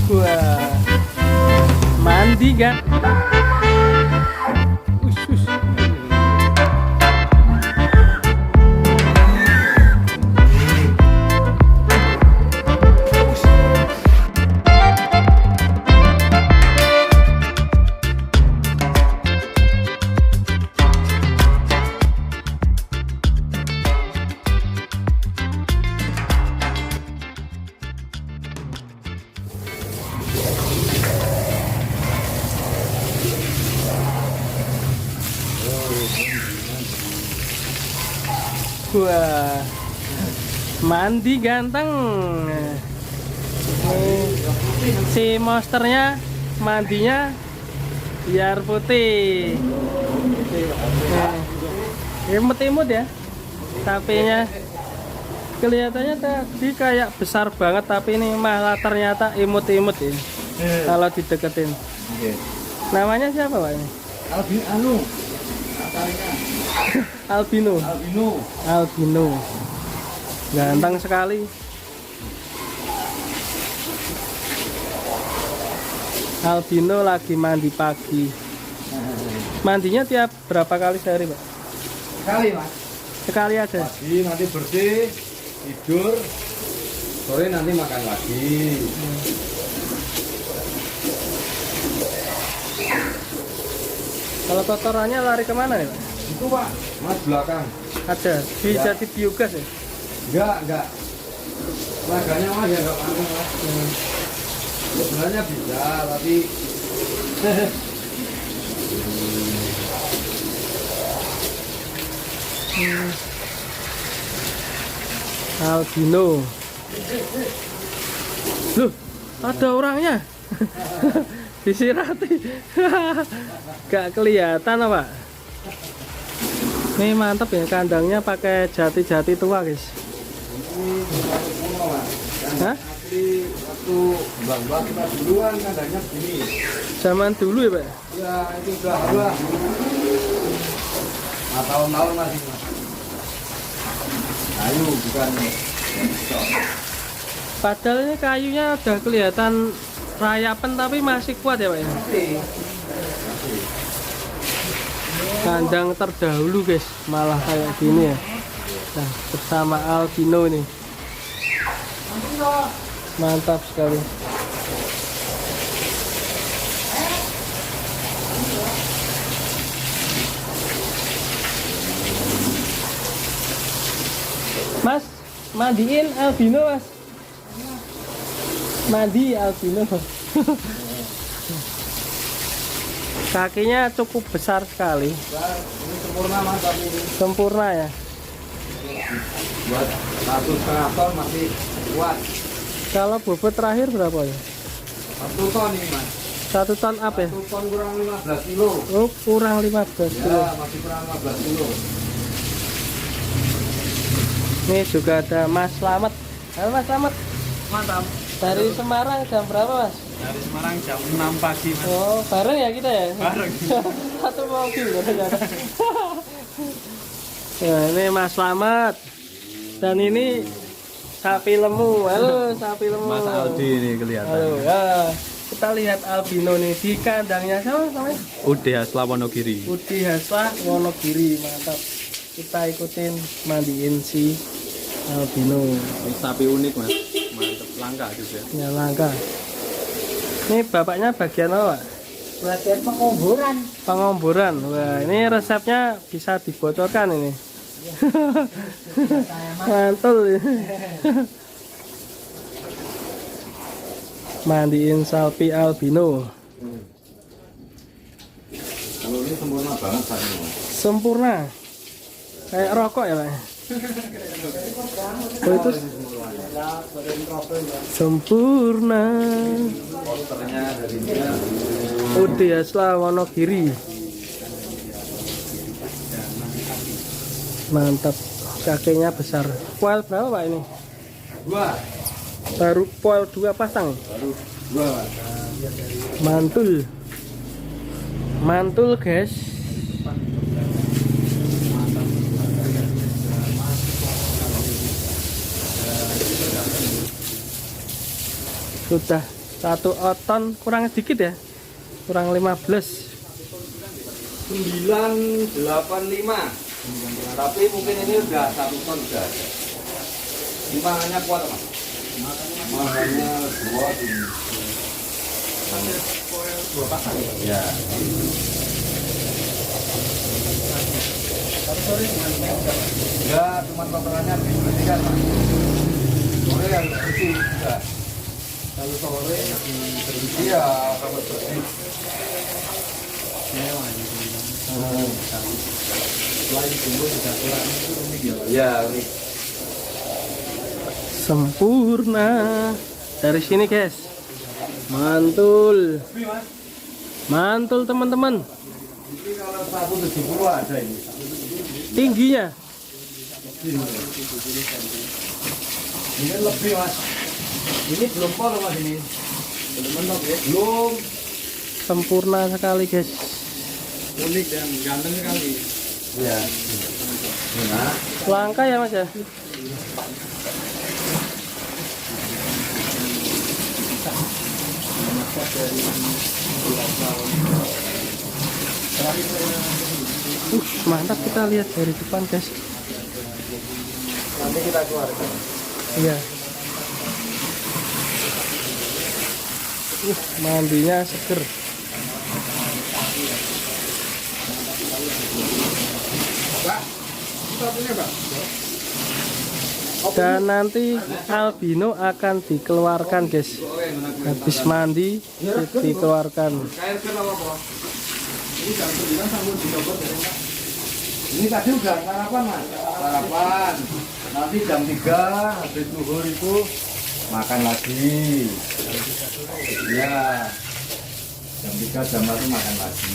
Wah, mandi kan? Ush, ush. Wah, mandi ganteng. Si monsternya mandinya biar putih. Imut-imut ya sapinya. Kelihatannya tadi kayak besar banget, tapi ini malah ternyata imut-imut ini. Kalau dideketin. Namanya siapa Pak ini? Albino. Albino. Ganteng sekali. Albino lagi mandi pagi. Mandinya tiap berapa kali sehari, Pak? Sekali, Mas. Sekali aja. Pagi nanti bersih, tidur. Sore nanti makan lagi. Kalau kotorannya lari kemana nih, Pak? Itu, Pak, Mas, belakang. Ada. Bisa di biogas ya? Enggak. Laganya Mas ya enggak panas, Mas. Sebenarnya bisa, tapi Albino. Loh, ada orangnya. Disirati. Gak kelihatan apa? Ini mantap ya, kandangnya pakai jati-jati tua, guys. ini kuno, Mas. Hah? Asli waktu mbak-mbak kita duluan kandangnya begini. Zaman dulu ya, Pak? Ya, itu udah tahun-tahun masih, Mas. Kayu bukan. Padahal ini kayunya udah kelihatan rayapan tapi masih kuat ya, Pak? Ya? Kandang terdahulu, guys, malah kayak gini ya. Nah, bersama albino ini. Mantap sekali. Mas, mandiin albino, Mas. Mandi albino. Kakinya cukup besar sekali. Ini sempurna, Mas, tapi ini Sempurna ya. buat 1,5 ton masih kuat. Kalau bobot terakhir berapa ya? 1 ton ini, Mas. 1 ton up ya? 1 ton kurang 15 kilo. Oh, kurang 15 kilo. Ya, masih kurang 15 kilo. Ini juga ada Mas Slamet. Halo Mas Slamet. Mantap. Dari Semarang jam berapa, Mas? Dari Semarang jam 6 pagi, Mas. Oh, bareng ya kita ya? Bareng. Satu mobil. Ya, ini Mas Slamet. Dan ini sapi lemu. Halo, sapi lemu. Mas Aldi ini kelihatan. Halo, ya. Kita lihat albino nih di kandangnya sama namanya? Ude Hasla Wonogiri. Budi Hasla Wonogiri, mantap. Kita ikutin mandiin si albino. Ini sapi unik, Mas. Mantap, langka juga. Ya, langka. Ini bapaknya bagian apa, Pak? Bagian pengomboran. Pengomboran. Wah, ini resepnya bisa dibocorkan ini. Mantul. Mandiin sapi albino. Kalau ini sempurna banget, Pak. Sempurna. Kayak rokok ya, Pak? Oh, itu sempurna. Posternya dari dia. Ude Hasla Wonogiri. Mantap. Kakinya besar. Poil berapa, Pak, ini? 2. Baru poil 2 pasang. Baru 2, Pak. Mantul. Mantul, guys. Sudah 1 oton kurang sedikit ya, kurang 15. 985. Tapi mungkin ini udah 1 ton udah. Timbangannya kuat mas. Timbangannya 2 pasang ya. Ya, cuma kotorannya dibersihkan mas. Sore yang bersih sudah. Kalau sore iya, kalau bersih. Ya, ini Sempurna. Dari sini guys, mantul, mantul teman-teman. ini kalau 170 ada ini. Tingginya Ini lebih mas. Ini belum pol mas ini. Belum mentok ya. Belum. sempurna sekali guys. Unik dan ganteng sekali. Ya. Nah, Langka ya mas ya. Mantap, kita lihat dari depan guys. nanti kita keluarkan. Iya. Mandinya seger. Dan nanti albino akan dikeluarkan guys. Habis mandi dikeluarkan. Kayak kenapa bos? Ini jam 9 sampai dicopot dari Pak. Ini tadi udah sarapan mas. Sarapan. Nanti jam 3 habis zuhur itu makan lagi. Ya. Jam 3 jam 1 makan lagi.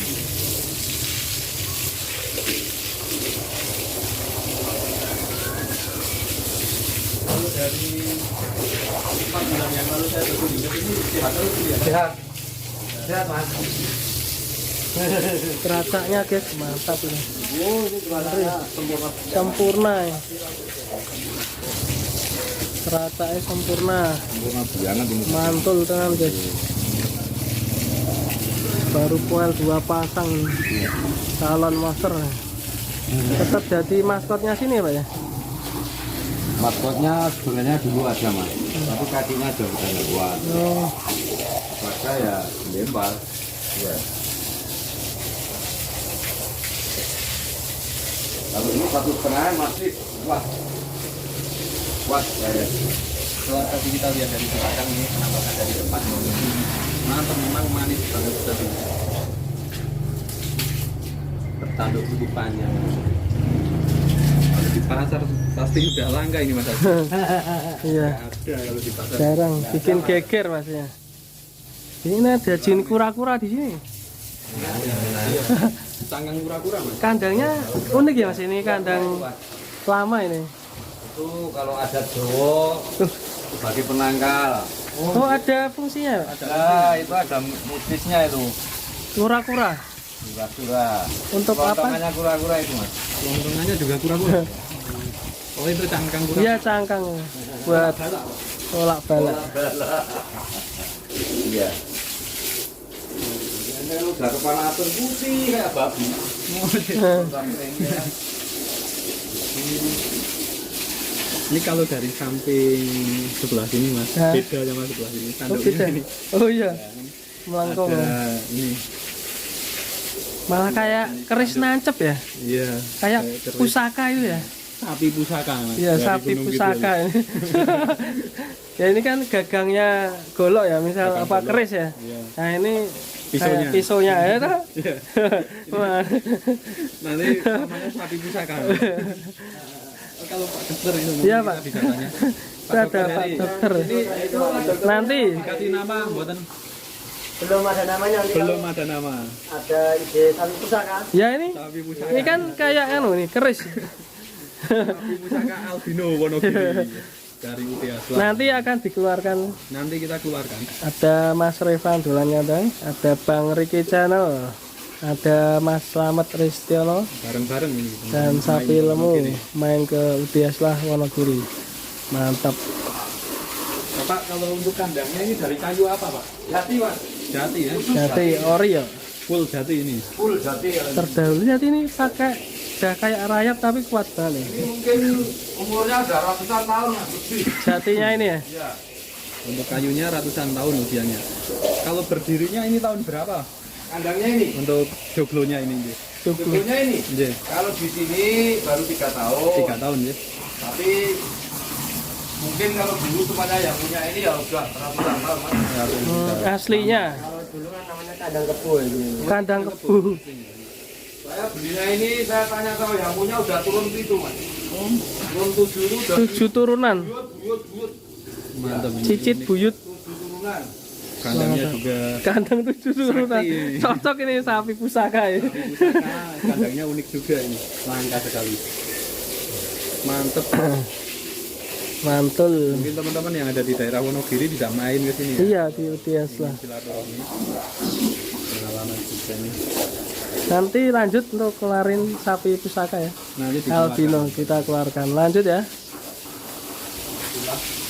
Dari 4 bulan yang lalu saya berkunjung ke sini sehat terus ya. Sehat. Sehat mas. Teracanya guys, mantap ini. Oh ini jualannya sempurna. Sempurna ya. Teracanya sempurna. Sempurna banget ini. Mantul tenan guys. Baru poel 2 pasang ini. Salon master. Tetap jadi maskotnya sini ya Pak ya. Maskotnya sebenarnya dulu ada mas, tapi kakinya udah nggak kuat. Oh, Maka ya lempar. Ya. Kalau ini 1,5 masih kuat. Kuat ya. Setelah tadi kita lihat dari belakang ini penampakan dari depan mantap, memang manis banget tadi. Bertanduk cukup panjang. Kalau di pasar pasti udah langka ini mas. iya. Ada kalau di pasar. Jarang bikin geger mas ya. Ini ada jin kura-kura di sini. Cangkang kura-kura mas. Kandangnya unik ya mas, ini kandang lama ini. Itu kalau ada Jawa sebagai penangkal. Oh ada fungsinya Pak? Nah, itu ada mutisnya itu. Kura-kura. Kura-kura. Untuk apa? Potongannya kura-kura itu mas. Longtongannya juga kura-kura. Oh itu cangkang kura. Iya cangkang buat tolak balak. Iya. Ini udah kepanasan putih kayak babi. Ini kalau dari samping sebelah sini mas, Hah? beda sama sebelah sini. Oh Tanduknya beda. ini Oh iya. Melengkung. ada ini. Malah kayak keris nancep ya. Iya. Kayak keris. pusaka itu ya. Sapi pusaka mas. Iya Dari sapi Gunung pusaka Kidul. ini. Ya ini kan gagangnya golok ya, misal Gagang apa golok. keris ya. Iya. Nah ini Pisaunya. kayak pisaunya ya toh? Iya. Wah. Nanti namanya sapi pusaka. Kalau Pak Dokter itu mungkin Iya, kita Pak. bisa tanya. Itu ada Pak Dokter. Nanti Dikasih nama buatan Belum ada namanya nanti belum kalau ada nama. ada ide sapi pusaka. ya ini Sapi pusaka. ini kan kayak anu nih keris. Sapi pusaka albino Wonogiri dari UTS. Nanti akan dikeluarkan. Nanti kita keluarkan. Ada Mas Revan Dolannya Bang, ada Bang Riki Channel, ada Mas Slamet Ristiono, Bareng-bareng ini. dan Sapi Main Lemu Wonogiri. main ke UTS lah Wonogiri. Mantap. Bapak kalau untuk kandangnya ini dari kayu apa Pak? Jati mas, Jati ya? Jati ori ya. Full jati ini. full jati. Terdahulu jati ini pakai udah kayak rayap tapi kuat banget. Ini mungkin umurnya udah ratusan tahun mas. Lebih. Jatinya ini ya. Iya. Untuk kayunya ratusan tahun usianya. Kalau berdirinya ini tahun berapa? Kandangnya ini, Untuk joglonya ini. Cukup. sebetulnya ini. Nggih. Kalau di sini baru 3 tahun. 3 tahun ya. Tapi mungkin kalau dulu semuanya yang punya ini ya udah ratusan tahun mas. Aslinya Kalau dulu kan namanya kandang kebu ini. kandang kebu. Saya belinya ini saya tanya sama yang punya udah turun itu mas. Turun 7 itu udah 7 turunan. buyut. Mantap ini. Cicit buyut. 7 turunan. Kandangnya juga Kandang 7 turunan. Sakti. Cocok ini sapi pusaka ya. pusaka, kandangnya unik juga ini. Langka sekali. Mantep. Mantul. Mungkin teman-teman yang ada di daerah Wonogiri bisa main ke sini ya. Iya di UTS lah. Silaturahmi. Pengalaman juga nih. Nanti lanjut untuk kelarin sapi pusaka ya. Nanti Albino kita keluarkan. Lanjut ya. dikeluarkan.